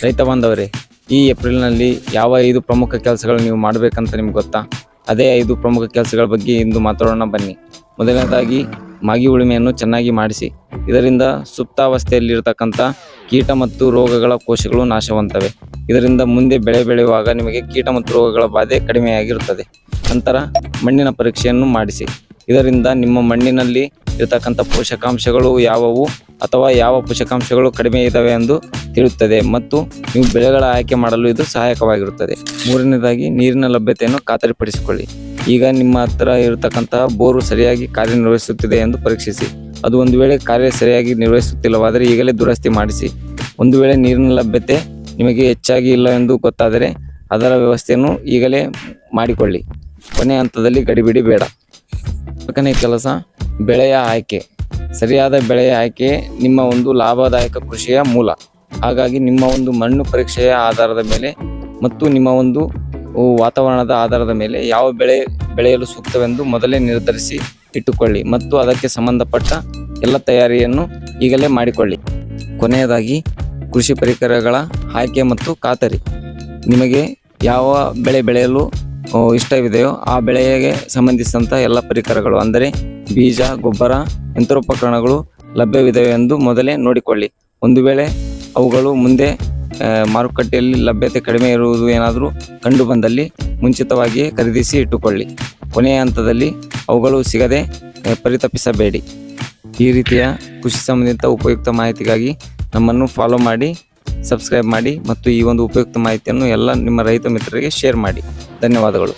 ರೈತ ಬಾಂಧವರೇ, ಈ ಏಪ್ರಿಲ್ನಲ್ಲಿ ಯಾವ 5 ಪ್ರಮುಖ ಕೆಲಸಗಳು ನೀವು ಮಾಡಬೇಕಂತ ನಿಮ್ಗೆ ಗೊತ್ತಾ? ಅದೇ 5 ಪ್ರಮುಖ ಕೆಲಸಗಳ ಬಗ್ಗೆ ಇಂದು ಮಾತಾಡೋಣ ಬನ್ನಿ. ಮೊದಲನೇದಾಗಿ ಮಾಗಿ ಉಳುಮೆಯನ್ನು ಚೆನ್ನಾಗಿ ಮಾಡಿಸಿ. ಇದರಿಂದ ಸುಪ್ತಾವಸ್ಥೆಯಲ್ಲಿರ್ತಕ್ಕಂಥ ಕೀಟ ಮತ್ತು ರೋಗಗಳ ಕೋಶಗಳು ನಾಶವಂತವೆ. ಇದರಿಂದ ಮುಂದೆ ಬೆಳೆ ಬೆಳೆಯುವಾಗ ನಿಮಗೆ ಕೀಟ ಮತ್ತು ರೋಗಗಳ ಬಾಧೆ ಕಡಿಮೆಯಾಗಿರುತ್ತದೆ. ನಂತರ ಮಣ್ಣಿನ ಪರೀಕ್ಷೆಯನ್ನು ಮಾಡಿಸಿ. ಇದರಿಂದ ನಿಮ್ಮ ಮಣ್ಣಿನಲ್ಲಿ ಇರತಕ್ಕಂಥ ಪೋಷಕಾಂಶಗಳು ಯಾವುವು ಅಥವಾ ಯಾವ ಪೋಷಕಾಂಶಗಳು ಕಡಿಮೆ ಇದ್ದಾವೆ ಎಂದು ತಿಳಿಯುತ್ತದೆ ಮತ್ತು ನೀವು ಬೆಳೆಗಳ ಆಯ್ಕೆ ಮಾಡಲು ಇದು ಸಹಾಯಕವಾಗಿರುತ್ತದೆ. ಮೂರನೇದಾಗಿ ನೀರಿನ ಲಭ್ಯತೆಯನ್ನು ಖಾತರಿಪಡಿಸಿಕೊಳ್ಳಿ. ಈಗ ನಿಮ್ಮ ಹತ್ತಿರ ಇರತಕ್ಕಂತಹ ಬೋರು ಸರಿಯಾಗಿ ಕಾರ್ಯನಿರ್ವಹಿಸುತ್ತಿದೆ ಎಂದು ಪರೀಕ್ಷಿಸಿ. ಅದು ಒಂದು ವೇಳೆ ಕಾರ್ಯ ಸರಿಯಾಗಿ ನಿರ್ವಹಿಸುತ್ತಿಲ್ಲವಾದರೆ ಈಗಲೇ ದುರಸ್ತಿ ಮಾಡಿಸಿ. ಒಂದು ವೇಳೆ ನೀರಿನ ಲಭ್ಯತೆ ನಿಮಗೆ ಹೆಚ್ಚಾಗಿ ಇಲ್ಲ ಎಂದು ಗೊತ್ತಾದರೆ ಅದರ ವ್ಯವಸ್ಥೆಯನ್ನು ಈಗಲೇ ಮಾಡಿಕೊಳ್ಳಿ. ಕೊನೆಯ ಹಂತದಲ್ಲಿ ಗಡಿಬಿಡಿ ಬೇಡ. ನಾಲ್ಕನೇ ಕೆಲಸ, ಬೆಳೆಯ ಆಯ್ಕೆ. ಸರಿಯಾದ ಬೆಳೆಯ ಆಯ್ಕೆ ನಿಮ್ಮ ಒಂದು ಲಾಭದಾಯಕ ಕೃಷಿಯ ಮೂಲ. ಹಾಗಾಗಿ ನಿಮ್ಮ ಒಂದು ಮಣ್ಣು ಪರೀಕ್ಷೆಯ ಆಧಾರದ ಮೇಲೆ ಮತ್ತು ನಿಮ್ಮ ಒಂದು ವಾತಾವರಣದ ಆಧಾರದ ಮೇಲೆ ಯಾವ ಬೆಳೆ ಬೆಳೆಯಲು ಸೂಕ್ತವೆಂದು ಮೊದಲೇ ನಿರ್ಧರಿಸಿ ಇಟ್ಟುಕೊಳ್ಳಿ ಮತ್ತು ಅದಕ್ಕೆ ಸಂಬಂಧಪಟ್ಟ ಎಲ್ಲ ತಯಾರಿಯನ್ನು ಈಗಲೇ ಮಾಡಿಕೊಳ್ಳಿ. ಕೊನೆಯದಾಗಿ ಕೃಷಿ ಪರಿಕರಗಳ ಆಯ್ಕೆ ಮತ್ತು ಖಾತರಿ. ನಿಮಗೆ ಯಾವ ಬೆಳೆ ಬೆಳೆಯಲು ಇಷ್ಟವಿದೆಯೋ ಆ ಬೆಳೆಗೆ ಸಂಬಂಧಿಸಿದಂಥ ಎಲ್ಲ ಪರಿಕರಗಳು ಅಂದರೆ ಬೀಜ, ಗೊಬ್ಬರ, ಯಂತ್ರೋಪಕರಣಗಳು ಲಭ್ಯವಿದೆಯೇ ಎಂದು ಮೊದಲೇ ನೋಡಿಕೊಳ್ಳಿ. ಒಂದು ವೇಳೆ ಅವುಗಳು ಮುಂದೆ ಮಾರುಕಟ್ಟೆಯಲ್ಲಿ ಲಭ್ಯತೆ ಕಡಿಮೆ ಇರುವುದು ಏನಾದರೂ ಕಂಡು ಬಂದಲ್ಲಿ ಮುಂಚಿತವಾಗಿಯೇ ಖರೀದಿಸಿ ಇಟ್ಟುಕೊಳ್ಳಿ. ಕೊನೆಯ ಹಂತದಲ್ಲಿ ಅವುಗಳು ಸಿಗದೆ ಪರಿತಪಿಸಬೇಡಿ. ಈ ರೀತಿಯ ಕೃಷಿ ಸಂಬಂಧಿತ ಉಪಯುಕ್ತ ಮಾಹಿತಿಗಾಗಿ ನಮ್ಮನ್ನು ಫಾಲೋ ಮಾಡಿ, ಸಬ್ಸ್ಕ್ರೈಬ್ ಮಾಡಿ ಮತ್ತು ಈ ಒಂದು ಉಪಯುಕ್ತ ಮಾಹಿತಿಯನ್ನು ಎಲ್ಲ ನಿಮ್ಮ ರೈತ ಮಿತ್ರರಿಗೆ ಶೇರ್ ಮಾಡಿ. ಧನ್ಯವಾದಗಳು.